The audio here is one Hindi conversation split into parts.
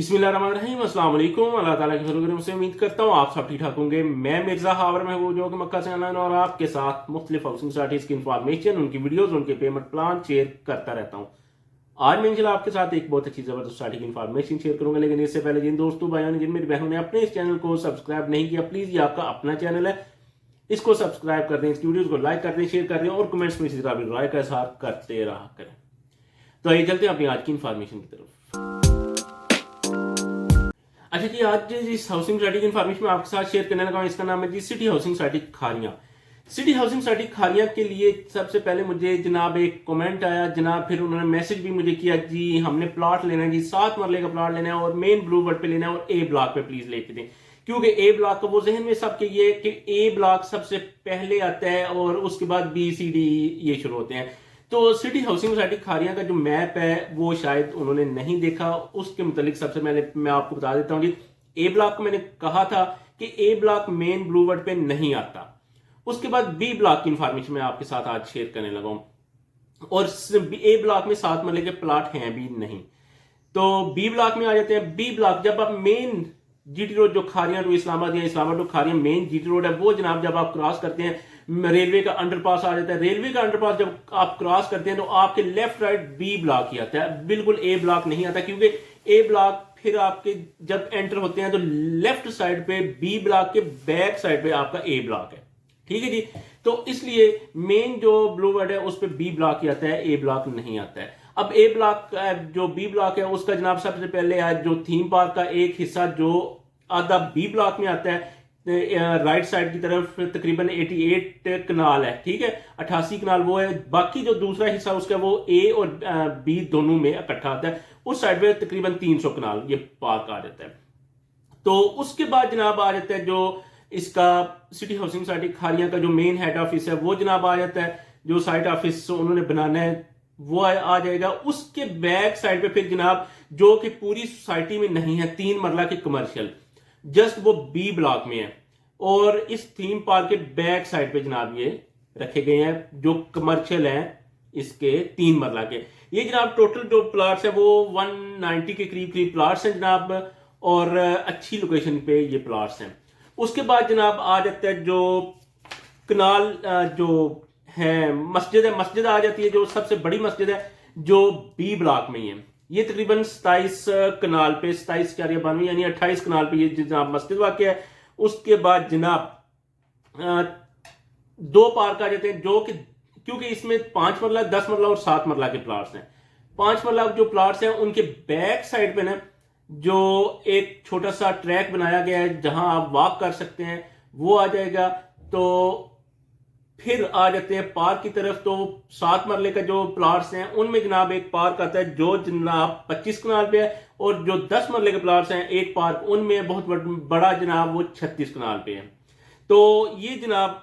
बिस्मिल्लाहिर्रहमानिर्रहीम, अस्सलाम वालेकुम। अल्लाह ताला के फजल से उम्मीद करता हूँ आप सब ठीक ठाक होंगे। मैं मिर्जा हावर महबूब जो कि मक्का से ऑनलाइन और आपके साथ मुख्तलिफ हाउसिंग सोसाइटीज की इंफॉर्मेशन, उनकी वीडियोस, उनके पेमेंट प्लान शेयर करता रहता हूँ। आज मैं इंशाल्लाह आपके साथ एक बहुत अच्छी जबरदस्त सोसाइटी की इंफॉर्मेशन शेयर करूंगा, लेकिन इससे पहले जिन दोस्तों भाइयों ने, जिन मेरी बहनों ने अपने इस चैनल को सब्सक्राइब नहीं किया, प्लीज ये आपका अपना चैनल है, इसको सब्सक्राइब कर दें, इसकी वीडियोस को लाइक कर दें, शेयर कर दें और कमेंट्स में इसी तरह भी राय का इजहार करते रहा करें। तो आइए चलते हैं अपनी आज की इंफॉर्मेशन की तरफ। अच्छा जी, आज जिस हाउसिंग सोसाइटी की इन्फॉर्मेशन मैं आपके साथ शेयर करने लगा हूं, इसका नाम है जी city housing society Khariyan. City housing society Khariyan के लिए सबसे पहले मुझे जनाब एक कमेंट आया, जनाब फिर उन्होंने मैसेज भी मुझे किया जी हमने प्लॉट लेना है जी, 7 मरले का प्लॉट लेना है और मेन ब्लू वर्ड पे लेना है और ए ब्लॉक पे प्लीज लेके दें। क्योंकि ए ब्लॉक का वो जहन में सबके ये कि ए ब्लॉक सबसे पहले आता है और उसके बाद बी सी डी ये शुरू होते हैं। तो सिटी हाउसिंग सोसाइटी खारियां का जो मैप है वो शायद उन्होंने नहीं देखा। उसके मुतालिक सबसे पहले मैं आपको बता देता हूँ जी, ए ब्लॉक को मैंने कहा था कि ए ब्लॉक मेन ब्लू वर्ड पे नहीं आता। उसके बाद बी ब्लॉक की इंफॉर्मेशन मैं आपके साथ आज शेयर करने लगा हूं और ए ब्लॉक में 7 मरले के प्लॉट हैं भी नहीं। तो बी ब्लॉक में आ जाते हैं। बी ब्लॉक जब आप मेन जीटी रोड जो खारियां टू इस्लामाबाद या Islamabad to Kharian main GT road है, वो जनाब जब आप क्रॉस करते हैं रेलवे का अंडरपास आ जाता है। रेलवे का अंडरपास जब आप क्रॉस करते हैं तो आपके लेफ्ट राइट बी ब्लॉक ही आता है, बिल्कुल ए ब्लॉक नहीं आता। क्योंकि ए ब्लॉक फिर आपके जब एंटर होते हैं तो लेफ्ट साइड पे बी ब्लॉक के बैक साइड पे आपका ए ब्लॉक है, ठीक है जी। तो इसलिए मेन जो ब्लू वर्ड है उस पर बी ब्लॉक ही आता है, ए ब्लॉक नहीं आता है। अब ए ब्लॉक जो बी ब्लॉक है उसका जनाब सबसे पहले है जो थीम पार्क का एक हिस्सा जो आधा बी ब्लॉक में आता है, राइट साइड की तरफ तकरीबन 88 कनाल है, ठीक है, 88 कनाल वो है। बाकी जो दूसरा हिस्सा उसका वो ए और बी दोनों में इकट्ठा आता है, उस साइड पे तकरीबन 300 कनाल ये पार्क आ जाता है। तो उसके बाद जनाब आ जाता है जो इसका सिटी हाउसिंग सोसाइटी खारियां का जो मेन हेड ऑफिस है वो जनाब आ जाता है। जो साइट ऑफिस उन्होंने बनाना है वो आ जाएगा। उसके बैक साइड पे फिर जनाब जो कि पूरी सोसाइटी में नहीं है, 3 मरला के कमर्शियल, जस्ट वो बी ब्लॉक में है और इस थीम पार्क के बैक साइड पे जनाब ये रखे गए हैं जो कमर्शियल हैं इसके 3 मरला के। ये जनाब टोटल जो प्लॉट्स है वो 190 के करीब करीब प्लॉट्स हैं जनाब और अच्छी लोकेशन पे ये प्लॉट्स हैं। उसके बाद जनाब आ जाता है जो कनाल जो है मस्जिद है, मस्जिद आ जाती है जो सबसे बड़ी मस्जिद है जो बी ब्लॉक में ही है। ये तकरीबन 27 कनाल पे 27 क्या 92 यानी 28 कनाल पे ये जनाब मस्जिद वाक़ है। उसके बाद जनाब 2 पार्क आ जाते हैं जो कि क्योंकि इसमें 5 मरला 10 मरला और 7 मरला के प्लॉट्स हैं। 5 मरला जो प्लॉट्स हैं उनके बैक साइड पे ना जो एक छोटा सा ट्रैक बनाया गया है जहां आप वॉक कर सकते हैं वो आ जाएगा। तो फिर आ जाते हैं पार्क की तरफ। तो 7 मरले का जो प्लॉट्स हैं उनमें जनाब एक पार्क आता है जो जनाब 25 कनाल पे है और जो 10 मरले के प्लॉट्स हैं एक पार्क उनमें बहुत बड़ा जनाब वो 36 कनाल पे है। तो ये जनाब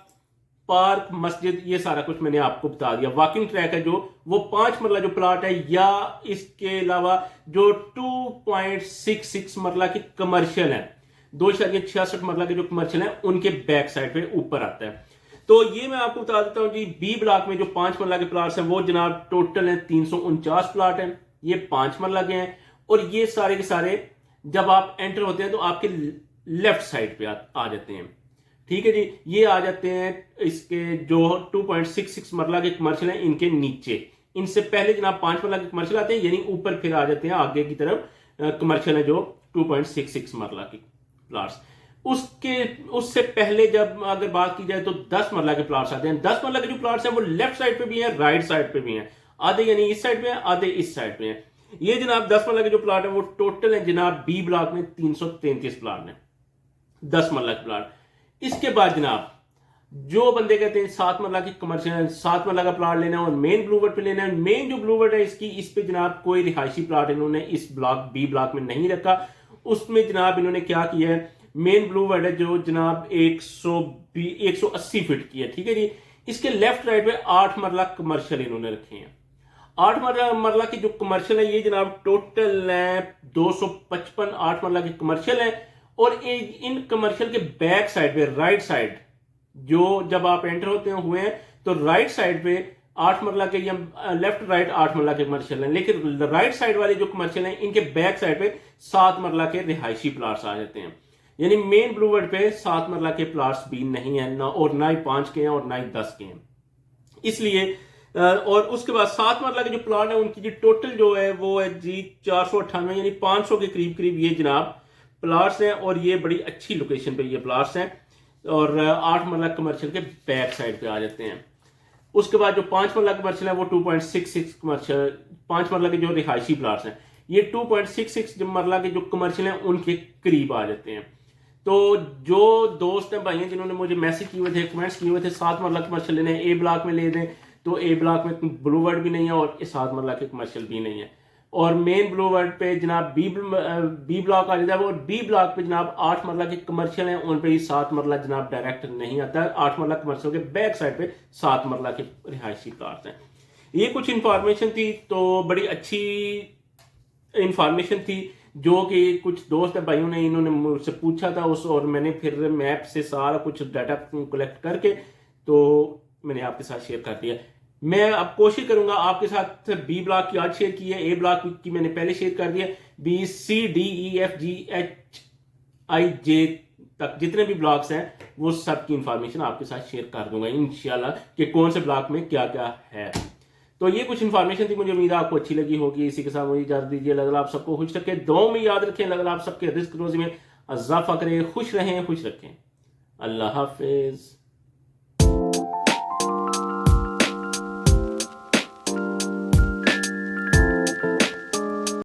पार्क मस्जिद ये सारा कुछ मैंने आपको बता दिया। वॉकिंग ट्रैक है जो वो 5 मरला जो प्लॉट है या इसके अलावा जो 2.66 मरला की कमर्शियल है, 2.66 मरला के जो कमर्शियल है उनके बैक साइड पे ऊपर आता है। तो ये मैं आपको बता देता हूं जी, बी ब्लॉक में जो 5 मरला के प्लॉट्स हैं वो जनाब टोटल है 349 प्लॉट हैं, ये 5 मरला के हैं। और ये सारे के सारे जब आप एंटर होते हैं तो आपके लेफ्ट साइड पे आ जाते हैं, ठीक है जी। ये आ जाते हैं इसके जो 2.66 मरला के कमर्शियल हैं इनके नीचे। इनसे पहले जनाब 5 मरला के कमर्शियल आते हैं, यानी ऊपर फिर आ जाते हैं आगे की तरफ कमर्शियल है जो 2.66 मरला के प्लॉट्स। उससे पहले जब अगर बात की जाए तो 10 मरला के प्लॉट्स आते हैं। 10 मरला के जो प्लॉट्स हैं वो लेफ्ट साइड पे भी हैं, राइट साइड पे भी हैं, आधे यानी इस साइड पे हैं, आधे इस साइड पे हैं। ये जनाब 10 मरला के जो प्लॉट है वो टोटल है जनाब बी ब्लॉक में 333 प्लॉट है, 10 मरला के प्लॉट। इसके बाद जनाब जो बंदे कहते हैं 7 मरला की कमर्शियल 7 मरला का प्लॉट लेना है और मेन ब्लू वर्ड पे लेना है, मेन जो ब्लू वर्ड है इसकी इस पे जनाब कोई रिहायशी प्लॉट इन्होंने इस ब्लॉक बी ब्लॉक में नहीं रखा। उसमें जनाब इन्होंने क्या किया है, मेन ब्लू वर्ड है जो जनाब 180 फीट की है, ठीक है जी। इसके लेफ्ट राइट पे 8 मरला कमर्शियल इन्होंने रखे हैं। 8 मरला की जो कमर्शियल है ये जनाब टोटल है 255 8 मरला की कमर्शियल है। और इन कमर्शियल के बैक साइड पे राइट साइड जो जब आप एंटर होते हुए हैं तो राइट साइड पे 8 मरला के या लेफ्ट राइट 8 मरला के कमर्शियल हैं, लेकिन राइट साइड वाले जो कमर्शियल हैं इनके बैक साइड पे 7 मरला के रिहायशी प्लाट्स आ जाते हैं। यानी मेन ब्लूवर्ड पे 7 मरला के प्लाट्स भी नहीं है ना, और ना ही 5 के हैं और ना ही 10 के हैं। इसलिए और उसके बाद 7 मरला के जो प्लाट है उनकी जी टोटल जो है वो है जी 498 यानी 500 के करीब करीब ये जनाब प्लाट्स हैं, और ये बड़ी अच्छी लोकेशन पे ये प्लाट्स हैं, और 8 मरला कमर्शियल के बैक साइड पे आ जाते हैं। उसके बाद जो 5 मरला कमर्शियल है वो 2.66 कमर्शियल, 5 मरला के जो रिहायशी प्लाट्स हैं ये 2.66 मरला के जो कमर्शियल हैं उनके करीब आ जाते हैं। तो जो दोस्त हैं भाई हैं जिन्होंने मुझे मैसेज किए हुए थे, कमेंट्स किए हुए थे 7 मरला कमर्शियल लेने ए ब्लॉक में ले दें, तो ए ब्लॉक में ब्लूवर्ड भी नहीं है और 7 मरला के कमर्शियल भी नहीं है, और मेन ब्लूवर्ड पे जनाब बी ब्लॉक आ जाता है, और डी ब्लॉक पे जनाब 8 मरला के कमर्शियल हैं, उन पे ही 7 मरला जनाब डायरेक्ट नहीं आता है। 8 मरला कमर्शियल के बैक साइड पे 7 मरला के रिहायशी प्लाट्स हैं। ये कुछ इंफॉर्मेशन थी, तो बड़ी अच्छी इंफॉर्मेशन थी जो कि कुछ दोस्त भाइयों ने इन्होंने मुझसे पूछा था उस, और मैंने फिर मैप से सारा कुछ डाटा कलेक्ट करके तो मैंने आपके साथ शेयर कर दिया। मैं अब कोशिश करूंगा आपके साथ बी ब्लॉक की आज शेयर की है, ए ब्लॉक की मैंने पहले शेयर कर दिया, B C D E F G H I J तक जितने भी ब्लॉक्स हैं वो सब की इंफॉर्मेशन आपके साथ शेयर कर दूंगा इंशाल्लाह कि कौन से ब्लॉक में क्या क्या है। तो ये कुछ इन्फॉर्मेशन थी, मुझे उम्मीद है आपको अच्छी लगी होगी। इसी के साथ मुझे इजाजत दीजिए। अल्लाह आप सबको खुश रखे, दुआ में याद रखें, अल्लाह आप सबके रिस्क रोजी में इजाफा करें, खुश रहें खुश रखें। अल्लाह हाफिज।